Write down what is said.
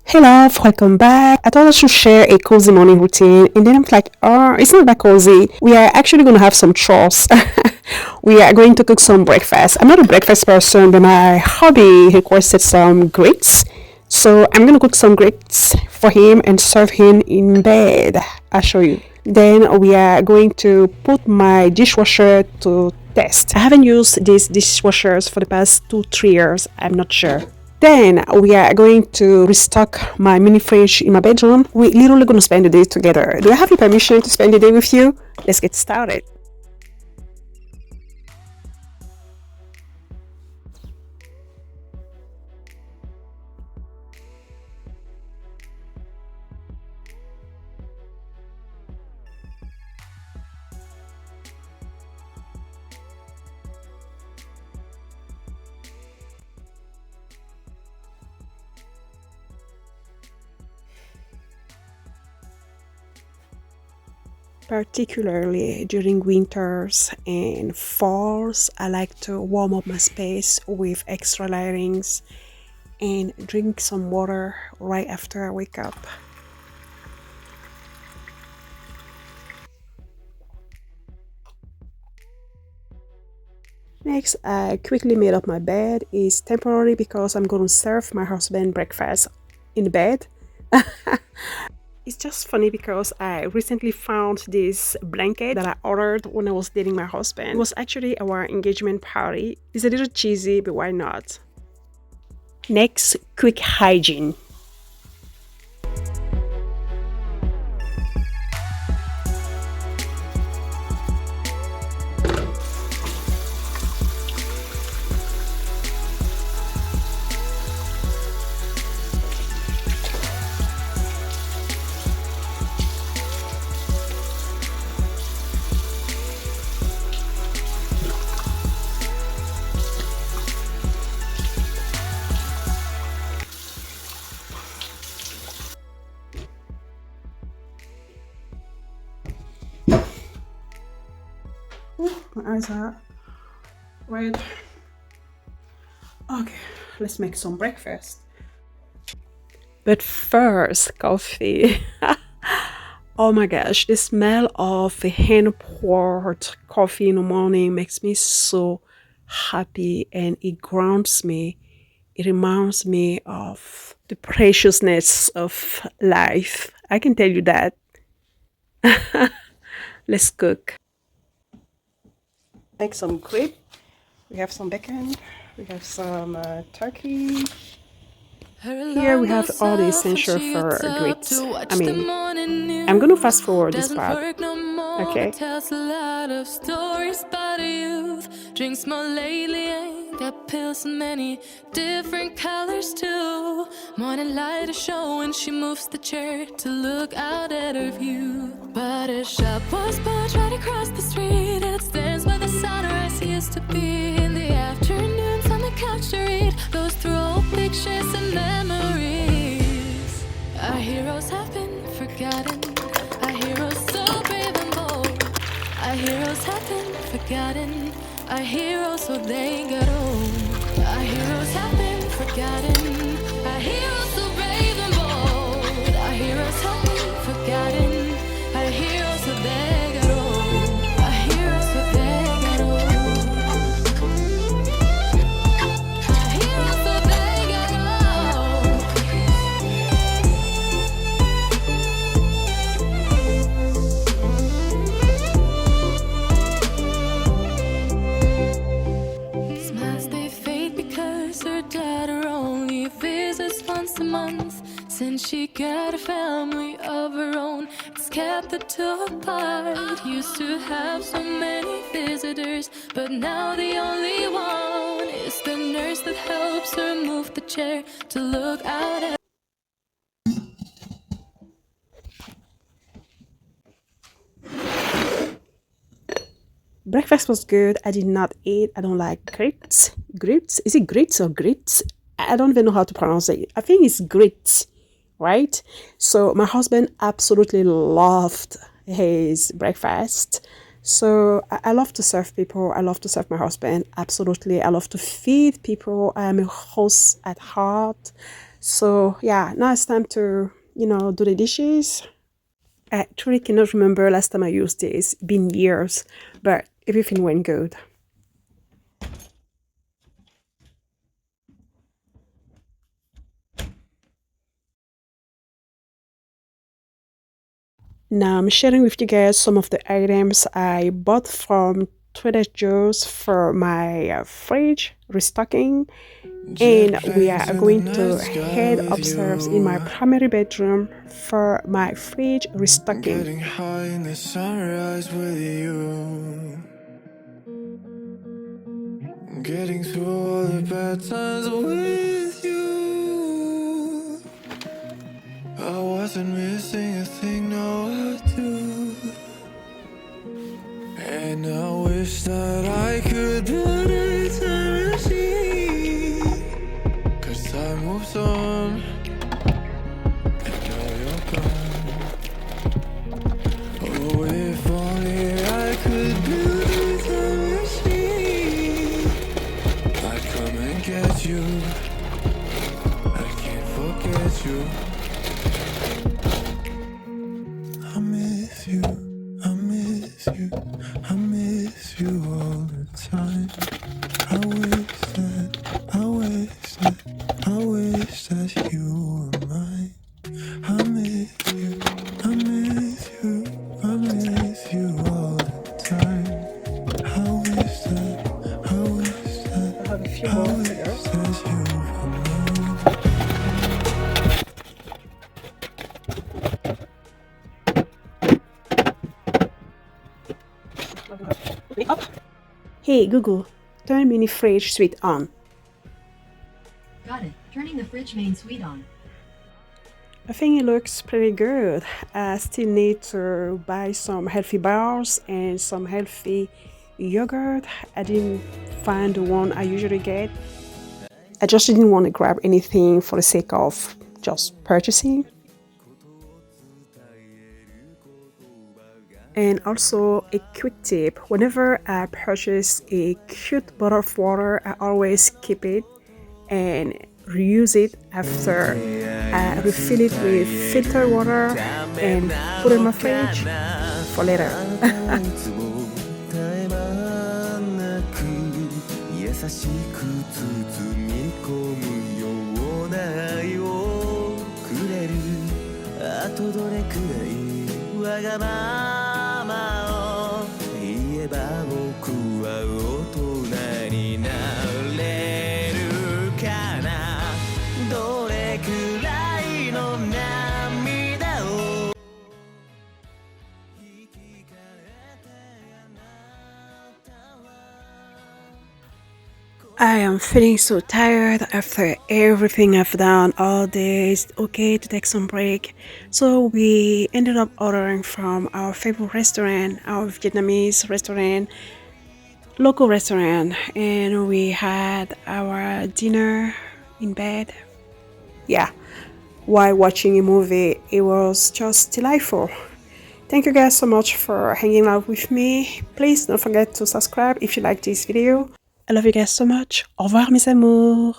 Hey love, welcome back. I thought I should share a cozy morning routine, and then I'm like, oh, it's not that cozy. We are actually going to have some chores. We are going to cook some breakfast. I'm not a breakfast person, but my hubby requested some grits. So I'm going to cook some grits for him and serve him in bed. I'll show you. Then we are going to put my dishwasher to test. I haven't used these dishwashers for the past 2, 3 years. I'm not sure. Then we are going to restock my mini fridge in my bedroom. We're literally going to spend the day together. Do I have your permission to spend the day with you? Let's get started. Particularly during winters and falls, I like to warm up my space with extra lightings and drink some water right after I wake up. Next, I quickly made up my bed. It's temporary because I'm going to serve my husband breakfast in bed. It's just funny because I recently found this blanket that I ordered when I was dating my husband. It was actually our engagement party. It's a little cheesy, but why not? Next, quick hygiene. Ooh, my eyes are red. Okay, let's make some breakfast. But first, coffee. Oh my gosh, the smell of a hand poured coffee in the morning makes me so happy and it grounds me. It reminds me of the preciousness of life. I can tell you that. Let's cook. Make some grip. We have some bacon. We have some turkey. Here we have all the essential for grits. I'm gonna fast forward this part. Okay. Tells a lot of stories about youth. Drinks more lately, ain't got pills in many different colors too. Morning light is showing, she moves the chair to look out at her view. But a shop was built right across the street, and it stands where the sunrise used to be. In the afternoons on the couch to read, goes through old pictures and memories. Our heroes have been forgotten. Our heroes so brave and bold. Our heroes have been forgotten. Our heroes so they got old. Our heroes have been forgotten. Our heroes so brave and bold. Our heroes have been forgotten. Our heroes so they got old. Our heroes so they got old. Our heroes so they got old. Smiles they fade because her daughter only visits once a month. Since she got a family of her own, it's kept the two apart. Used to have so many visitors, but now the only one is the nurse that helps her move the chair to look out at. Breakfast was good. I did not eat. I don't like grits. Grits? Is it grits or grits? I don't even know how to pronounce it. I think it's grits, right? So my husband absolutely loved his breakfast. So I love to serve people. I love to serve my husband. Absolutely. I love to feed people. I am a host at heart. So yeah, now it's time to, do the dishes. I truly cannot remember last time I used this. It's been years, but everything went good. Now I'm sharing with you guys some of the items I bought from Trader Joe's for my fridge restocking, and we are going to head upstairs in my primary bedroom for my fridge restocking. Getting high in the sunrise with you, getting through all the bad times with you. I wasn't missing a thing, no I do. And I wish that I could build a time machine, 'cause time moves on, and now you're gone. Oh, if only I could build a time machine, I'd come and get you, I can't forget you. I miss you, I miss you, I miss you all the time. I wish that you were mine. I miss you, I miss you, I miss you all the time. I wish that I have a few more to go. you were mine. Up. Hey Google, turn mini fridge switch on. Got it. Turning the fridge main suite on. I think it looks pretty good. I still need to buy some healthy bars and some healthy yogurt. I didn't find the one I usually get. I just didn't want to grab anything for the sake of just purchasing. And also a quick tip, whenever I purchase a cute bottle of water, I always keep it and reuse it after I refill it with filtered water and put it in my fridge for later. I am feeling so tired after everything I've done all day. It's okay to take some break. So we ended up ordering from our favorite restaurant, our Vietnamese restaurant, local restaurant, and we had our dinner in bed. Yeah, while watching a movie, it was just delightful. Thank you guys so much for hanging out with me. Please don't forget to subscribe if you like this video. I love you guys so much. Au revoir mes amours.